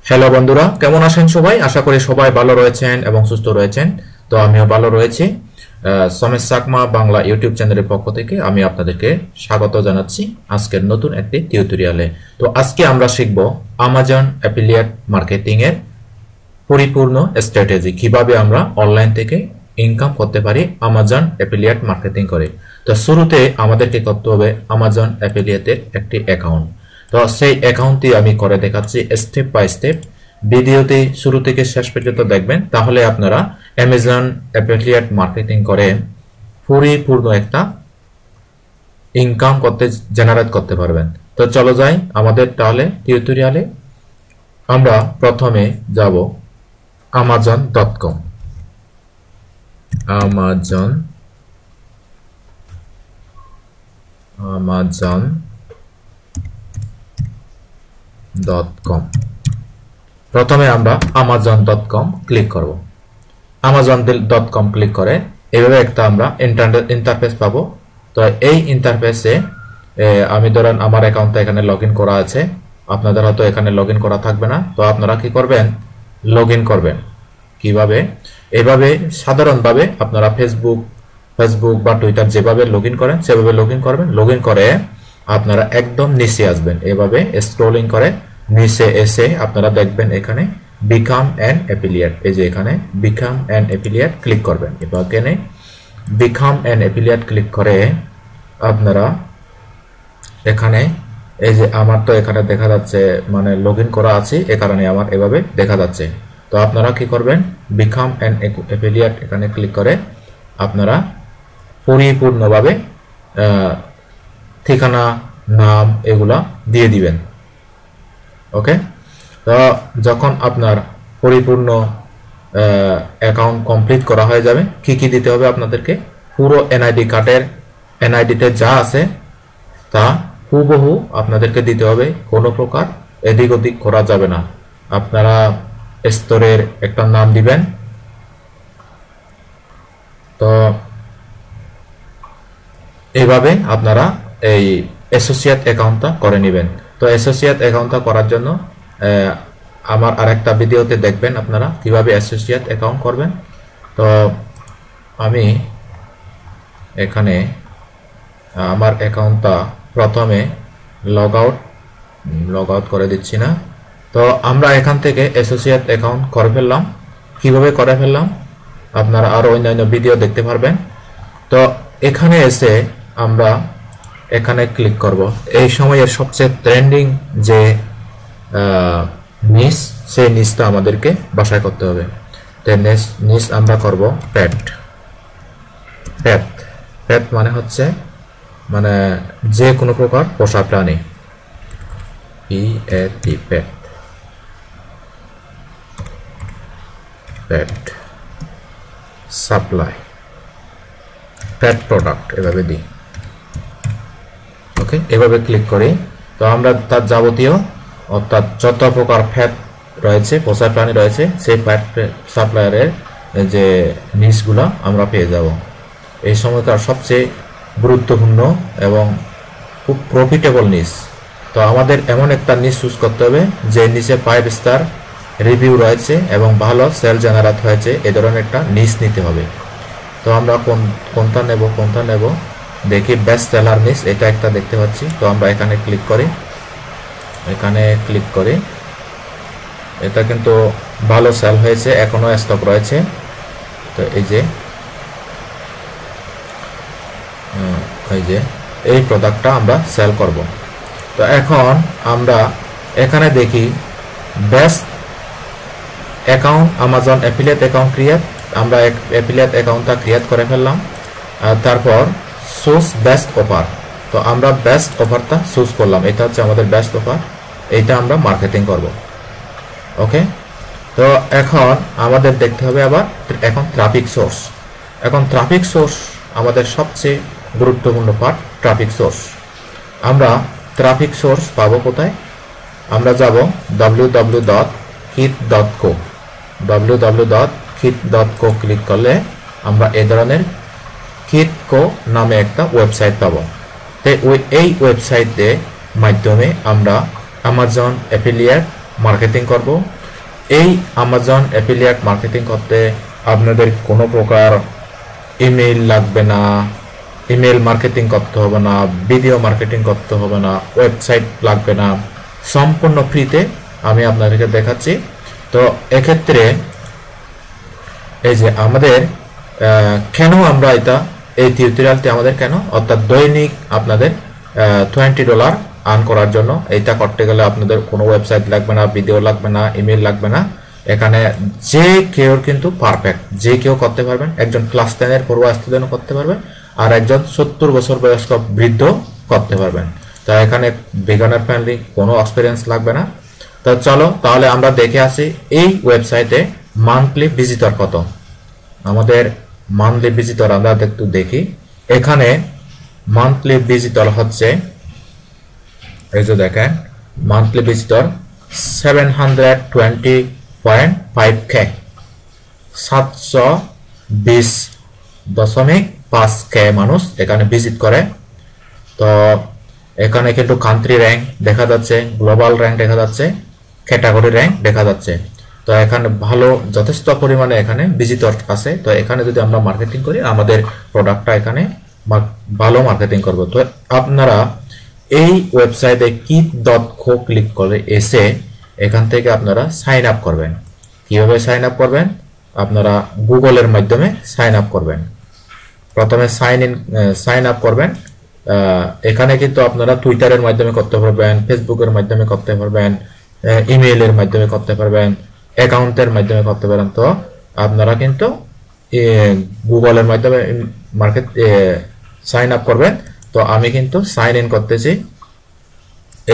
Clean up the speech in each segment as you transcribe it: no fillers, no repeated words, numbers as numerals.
Hello বন্ধুরা, কেমন আছেন সবাই? আশা করি সবাই ভালো রয়েছেন এবং সুস্থ রয়েছেন। তো আমিও ভালো রয়েছি। সমেশ চাকমা বাংলা ইউটিউব চ্যানেলের পক্ষ থেকে আমি আপনাদেরকে স্বাগত জানাচ্ছি আজকের নতুন একটি টিউটোরিয়ালে। তো আজকে আমরা শিখব আমাজন অ্যাফিলিয়েট মার্কেটিং এর পরিপূর্ণ স্ট্র্যাটেজি, কিভাবে আমরা অনলাইন থেকে ইনকাম করতে পারি আমাজন অ্যাফিলিয়েট মার্কেটিং করে। তো শুরুতে আমাদেরকে করতে হবে আমাজন অ্যাফিলিয়েটের একটি অ্যাকাউন্ট। তো সেই অ্যাকাউন্টটি আমি করে দেখাচ্ছি স্টেপ বাই স্টেপ। ভিডিওটি শুরু থেকে শেষ পর্যন্ত দেখবেন, তাহলে আপনারা অ্যামাজন অ্যাফিলিয়েট মার্কেটিং করে পরিপূর্ণ একটা ইনকাম জেনারেট করতে পারবেন। তো চলো যাই আমাদের তাহলে টিউটোরিয়ালে। আমরা প্রথমে যাব amazon.com। amazon.com প্রথমে আমরা amazon.com ক্লিক করব। amazon.com ক্লিক করে এভাবে একটা আমরা ইন্টারফেস পাবো। তো এই ইন্টারফেসে আমি ধরেন আমার অ্যাকাউন্টটা এখানে লগইন করা আছে, আপনাদের হয়তো এখানে লগইন করা থাকবে না। তো আপনারা কি করবেন? লগইন করবেন। কিভাবে? এভাবে সাধারণভাবে আপনারা ফেসবুক বা টুইটার যেভাবে লগইন করেন সেভাবে লগইন করবেন। লগইন করে আপনারা একদম নিচে আসবেন, এভাবে স্ক্রলিং করে নিচে এসে আপনারা দেখবেন এখানে বিকাম অ্যান অ্যাফিলিয়েট। এই যে এখানে বিকাম অ্যান অ্যাফিলিয়েট ক্লিক করবেন। এখানে বিকাম অ্যান অ্যাফিলিয়েট ক্লিক করে আপনারা এখানে এই যে আমার তো এখানে দেখা যাচ্ছে মানে লগইন করা আছে, এ কারণে আমার এভাবে দেখা যাচ্ছে। তো আপনারা কি করবেন? বিকাম অ্যান অ্যাফিলিয়েট এখানে ক্লিক করে আপনারা পরিপূর্ণভাবে ঠিকানা, নাম এগুলা দিয়ে দিবেন। ওকে। তো যখন আপনার পরিপূর্ণ অ্যাকাউন্ট কমপ্লিট করা হয়ে যাবে, কি কি দিতে হবে আপনাদেরকে? পুরো এনআইডি কার্ডের এনআইডিতে যা আছে তা হুবহু আপনাদেরকে দিতে হবে, কোনো প্রকার এদিক ওদিক করা যাবে না। আপনারা স্তরের একটা নাম দিবেন। তো এইভাবে আপনারা এই অ্যাসোসিয়েট অ্যাকাউন্টটা করে নেবেন। তো অ্যাসোসিয়েট অ্যাকাউন্টটা করার জন্য আমার আরেকটা ভিডিওতে দেখবেন আপনারা কিভাবে অ্যাসোসিয়েট অ্যাকাউন্ট করবেন। তো আমি এখানে আমার অ্যাকাউন্টটা প্রথমে লগ আউট করে দিচ্ছি না। তো আমরা এখান থেকে অ্যাসোসিয়েট অ্যাকাউন্ট করে ফেললাম। কিভাবে করে ফেললাম আপনারা আরো অন্যান্য ভিডিও দেখতে পারবেন। তো এখানে এসে আমরা এখানে ক্লিক করব। এই সময়ের সবচেয়ে ট্রেন্ডিং যে নিশ, সেই নিশটা আমাদেরকে বাছাই করতে হবে। তো নিশ আমরা করব পেট মানে হচ্ছে মানে যে কোনো প্রকার পোষা প্রাণী, পেট সাপ্লাই, পেট প্রোডাক্ট এভাবে দিই। ওকে, এভাবে ক্লিক করি। তো আমরা তার যাবতীয় অর্থাৎ যত প্রকার ফ্যাট রয়েছে, পোষা প্রাণী রয়েছে, সেই ফ্যাট সাপ্লায়ারের যে নিশগুলো আমরা পেয়ে যাব। এই সময়কার সবচেয়ে গুরুত্বপূর্ণ এবং খুব প্রফিটেবল নিশ। তো আমাদের এমন একটা নিশ চুজ করতে হবে যে নিচে 5 স্টার রিভিউ রয়েছে এবং ভালো সেল জেনারেট হয়েছে, এ ধরনের একটা নিশ নিতে হবে। তো আমরা কোনটা নেব দেখি। বেস্ট সেলার নিশ এটা একটা দেখতে পাচ্ছি। তো আমরা এখানে ক্লিক করি। এটা কিন্তু ভালো সেল হয়েছে, এখনো স্টক রয়েছে। তো এই যে এই প্রোডাক্টটা আমরা সেল করব। তো এখন আমরা এখানে দেখি best account Amazon affiliate account create. আমরা অ্যাফিলিয়েট অ্যাকাউন্টটা ক্রিয়েট করে ফেললাম। তারপর চুজ বেস্ট অফার। তো আমরা বেস্ট অফারটা চুজ করলাম, এটা হচ্ছে আমাদের বেস্ট অফার, এইটা আমরা মার্কেটিং করব। ওকে। তো এখন আমাদের দেখতে হবে আবার এখন ট্রাফিক সোর্স। এখন ট্রাফিক সোর্স আমাদের সবচেয়ে গুরুত্বপূর্ণ পার্ট, ট্রাফিক সোর্স। আমরা ট্রাফিক সোর্স পাবো কোথায়? আমরা যাব www.kit.co ক্লিক করলে আমরা এই ধরনের কিটকো নামে একটা ওয়েবসাইট পাবো। তো এই ওয়েবসাইটে মাধ্যমে আমরা আমাজন অ্যাফিলিয়েট মার্কেটিং করব এই Amazon অ্যাফিলিয়েট মার্কেটিং করতে আপনাদের কোনো প্রকার ইমেইল লাগবে না, ইমেইল মার্কেটিং করতে হবে না, ভিডিও মার্কেটিং করতে হবে না, ওয়েবসাইট লাগবে না, সম্পূর্ণ ফ্রিতে আমি আপনাদেরকে দেখাচ্ছি। তো এক্ষেত্রে এই যে আমাদের কেন আমরা এই টিউটোরিয়ালটি আমাদের কেন, অর্থাৎ দৈনিক আপনাদের $20 আর্ন করার জন্য। এইটা করতে গেলে আপনাদের কোনো ওয়েবসাইট লাগবে না, ভিডিও লাগবে না, ইমেল লাগবে না। এখানে যে কেউ কিন্তু পারফেক্ট, যে কেউ করতে পারবেন। একজন ক্লাস 10 এর পড়ুয়া স্টুডেন্টও করতে পারবেন, আর একজন 70 বছর বয়স্ক বৃদ্ধ করতে পারবেন। তো এখানে বিগিনার ফ্রেন্ডলি, কোনো এক্সপিরিয়েন্স লাগবে না। তো চলো তাহলে আমরা দেখে আসি এই ওয়েবসাইটে মান্থলি ভিজিটর কত। আমাদের মান্থলি ভিজিটর আমরা একটু দেখি। এখানে মান্থলি ভিজিটর হচ্ছে, এই যে দেখেন মান্থলি ভিজিটর 720.5K, 720.5K মানুষ এখানে ভিজিট করে। তো এখানে কিন্তু কান্ট্রি র্যাঙ্ক দেখা যাচ্ছে, গ্লোবাল র্যাঙ্ক দেখা যাচ্ছে, ক্যাটাগরি র্যাঙ্ক দেখা যাচ্ছে। তো এখানে ভালো যথেষ্ট পরিমাণে এখানে ভিজিটর আছে। তো এখানে যদি আমরা মার্কেটিং করি, আমাদের প্রোডাক্টটা এখানে ভালো মার্কেটিং করব। তো আপনারা এই ওয়েবসাইটে keep.co ক্লিক করে এসে এখান থেকে আপনারা সাইন আপ করবেন। কিভাবে সাইন আপ করবেন? আপনারা গুগলের মাধ্যমে সাইন আপ করবেন। প্রথমে সাইন আপ করবেন। এখানে কিন্তু আপনারা টুইটারের মাধ্যমে করতে পারবেন, ফেসবুকের মাধ্যমে করতে পারবেন, ইমেইলের মাধ্যমে করতে পারবেন, অ্যাকাউন্টের মাধ্যমে করতে পারেন। তো আপনারা কিন্তু গুগলের মাধ্যমে সাইন আপ করবেন। তো আমি কিন্তু সাইন ইন করতেছি।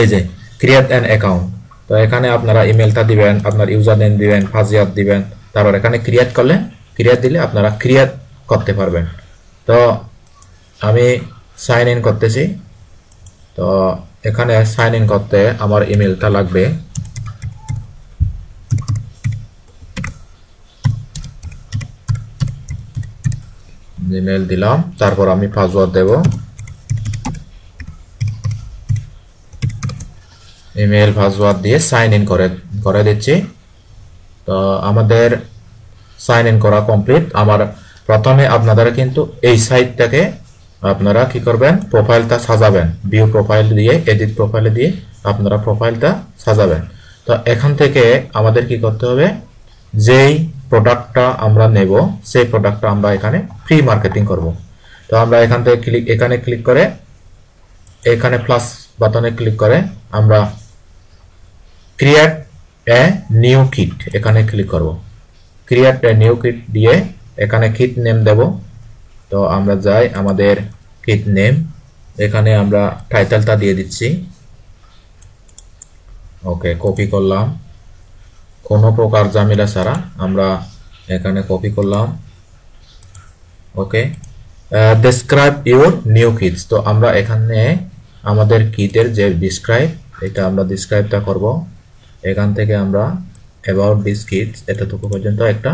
এই যে ক্রিয়েট অ্যান অ্যাকাউন্ট। তো এখানে আপনারা ইমেলটা দিবেন, আপনার ইউজার নেম দিবেন, পাসওয়ার্ড দিবেন। তারপর এখানে ক্রিয়েট করলে, ক্রিয়েট দিলে আপনারা ক্রিয়েট করতে পারবেন। তো আমি সাইন ইন করতেছি। তো এখানে সাইন ইন করতে আমার ইমেলটা লাগবে। ইমেল দিলাম, তারপর আমি পাসওয়ার্ড দেব। ইমেল পাসওয়ার্ড দিয়ে সাইন ইন করে দিচ্ছি। তো আমাদের সাইন ইন করা কমপ্লিট। আমার প্রথমে আপনারা কিন্তু এই সাইটটাকে আপনারা কি করবেন, প্রোফাইলটা সাজাবেন। ভিউ প্রোফাইল দিয়ে, এডিট প্রোফাইলে দিয়ে আপনারা প্রোফাইলটা সাজাবেন। তো এখান থেকে আমাদের কি করতে হবে, যেই প্রোডাক্টটা আমরা নেব সেই প্রোডাক্টটা আমরা এখানে ফ্রি মার্কেটিং করব। তো আমরা এখান থেকে এখানে ক্লিক করে, এখানে প্লাস বাটনে ক্লিক করে আমরা ক্রিয়েট এ নিউ কিট এখানে ক্লিক করব। ক্রিয়েট এ নিউ কিট দিয়ে এখানে কিট নেম দেব। তো আমরা যাই আমাদের কিট নেম, এখানে আমরা টাইটেলটা দিয়ে দিচ্ছি। ওকে, কপি করলাম, কোনো প্রকার ঝামেলা ছাড়া আমরা এখানে কপি করলাম। ওকে, ডেসক্রাইব ইউর নিউ কিটস। তো আমরা এখানে আমাদের কিটের যে ডিসক্রাইব, এটা আমরা ডিসক্রাইবটা করব। এখান থেকে আমরা অ্যাবাউট দিস কিটস এতটুকু পর্যন্ত একটা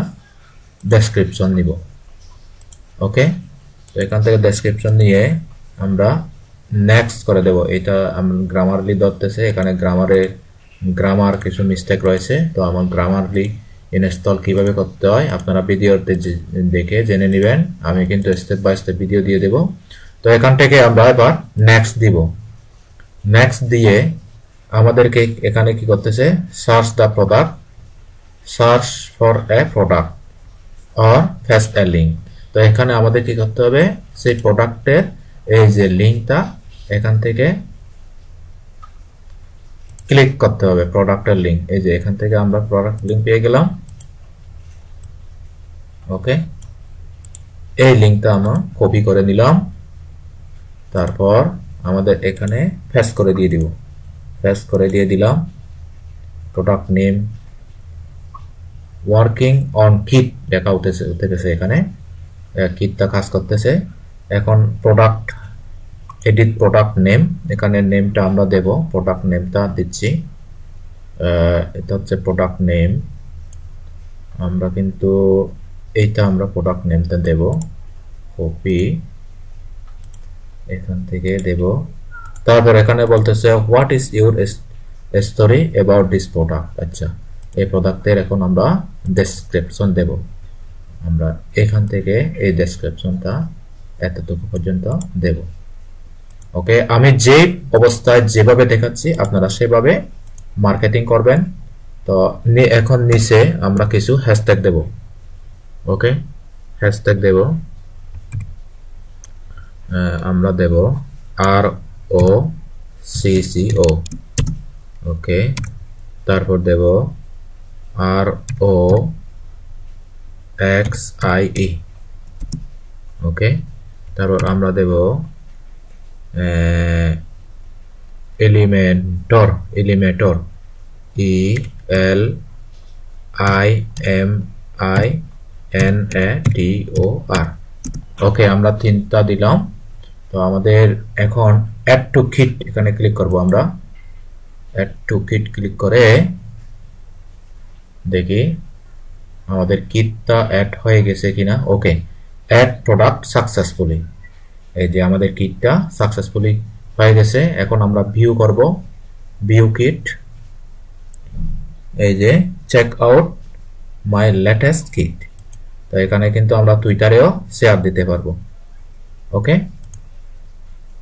ডেসক্রিপশন নিব। ওকে, তো এখান থেকে ডেসক্রিপশন নিয়ে আমরা নেক্সট করে দেব। এটা গ্রামারলি ধরতেছে, এখানে গ্রামার কিছু মিস্টেক রয়েছে। তো আমার গ্রামারলি ইনস্টল কিভাবে করতে হয় আপনারা ভিডিওতে দেখে জেনে নেবেন। আমি কিন্তু স্টেপ বাই স্টেপ ভিডিও দিয়ে দেব। তো এখান থেকে আমরা এবার নেক্সট দিব। নেক্সট দিয়ে আমাদেরকে এখানে কি করতেছে, search the product, search for a product or paste a link. তো এখানে আমাদের কি করতে হবে, সেই প্রোডাক্টের এই যে লিঙ্কটা এখান থেকে ক্লিক করতে হবে, প্রোডাক্টের লিঙ্ক। এই যে এখান থেকে আমরা প্রোডাক্ট লিঙ্ক পেয়ে গেলাম। ওকে, এই লিঙ্কটা আমরা কপি করে নিলাম। তারপর আমাদের এখানে পেস্ট করে দিয়ে দিব। পেস্ট করে দিয়ে দিলাম। Product name, working on kit লেখা উঠতেছে এখানে, কিটটা কাজ করতেছে। এখন প্রোডাক্ট, এডিট প্রোডাক্ট নেম, এখানে নেমটা আমরা দেব। প্রোডাক্ট নেমটা দিচ্ছি, এটা হচ্ছে প্রোডাক্ট নেম। আমরা কিন্তু এইটা আমরা প্রোডাক্ট নেমটা দেব, কপি এখান থেকে দেব। তারপর এখানে বলতেছে what is your story about this product. আচ্ছা, এই প্রোডাক্টের এখন আমরা ডেসক্রিপশন দেব। আমরা এখান থেকে এই ডেসক্রিপশনটা এতটুকু পর্যন্ত দেব। ওকে, আমি যে অবস্থায় যেভাবে দেখাচ্ছি আপনারা সেভাবে মার্কেটিং করবেন। তো এখন নিচে আমরা কিছু হ্যাশট্যাগ দেব। ওকে, হ্যাশট্যাগ দেব, আমরা দেব ROCCO। ওকে, তারপর দেব ROXIE। ওকে, তারপর আমরা দেব এলিমেন্টর ELIMINATOR। ওকে, আমরা 3টা দিলাম। তো আমাদের এখন অ্যাড টু কিট এখানে ক্লিক করব। আমরা অ্যাড টু কিট ক্লিক করে দেখি আমাদের কিটটা অ্যাড হয়ে গেছে কিনা। ওকে, অ্যাড প্রোডাক্ট সাকসেসফুলি। এই যে আমাদের কিটটা সাকসেসফুলি হয়ে গেছে। এখন আমরা ভিউ করব, ভিউ কিট। এই যে check out my latest kit. তো এখানে কিন্তু আমরা টুইটারেও শেয়ার দিতে পারবো। ওকে,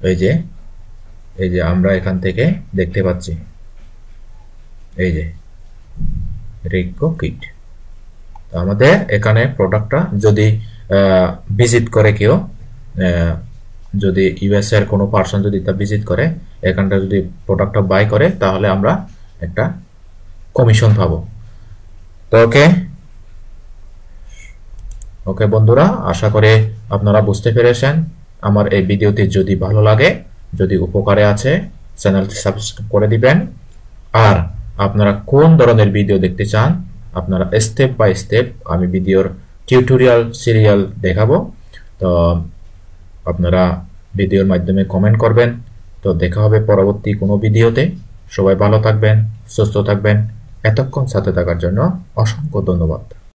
এই যে আমরা এখান থেকে দেখতে পাচ্ছি এই যে রিকো কিট। তো আমাদের এখানে প্রোডাক্টটা যদি ভিজিট করে কেউ, যদি ইউএস এর কোনো পার্সন যদি তা ভিজিট করে, এখানটা যদি প্রোডাক্টটা বাই করে, তাহলে আমরা একটা কমিশন পাবো। তো ওকে বন্ধুরা, আশা করি আপনারা বুঝতে পেরেছেন। আমার এই ভিডিওটি যদি ভালো লাগে, যদি উপকারে আছে, চ্যানেলটি সাবস্ক্রাইব করে দিবেন। আর আপনারা কোন ধরনের ভিডিও দেখতে চান, আপনারা স্টেপ বাই স্টেপ আমি ভিডিওর টিউটোরিয়াল সিরিয়াল দেখাবো। তো আপনারা ভিডিওর মাধ্যমে কমেন্ট করবেন। তো দেখা হবে পরবর্তী কোনো ভিডিওতে। সবাই ভালো থাকবেন, সুস্থ থাকবেন। এতক্ষণ সাথে থাকার জন্য অসংখ্য ধন্যবাদ।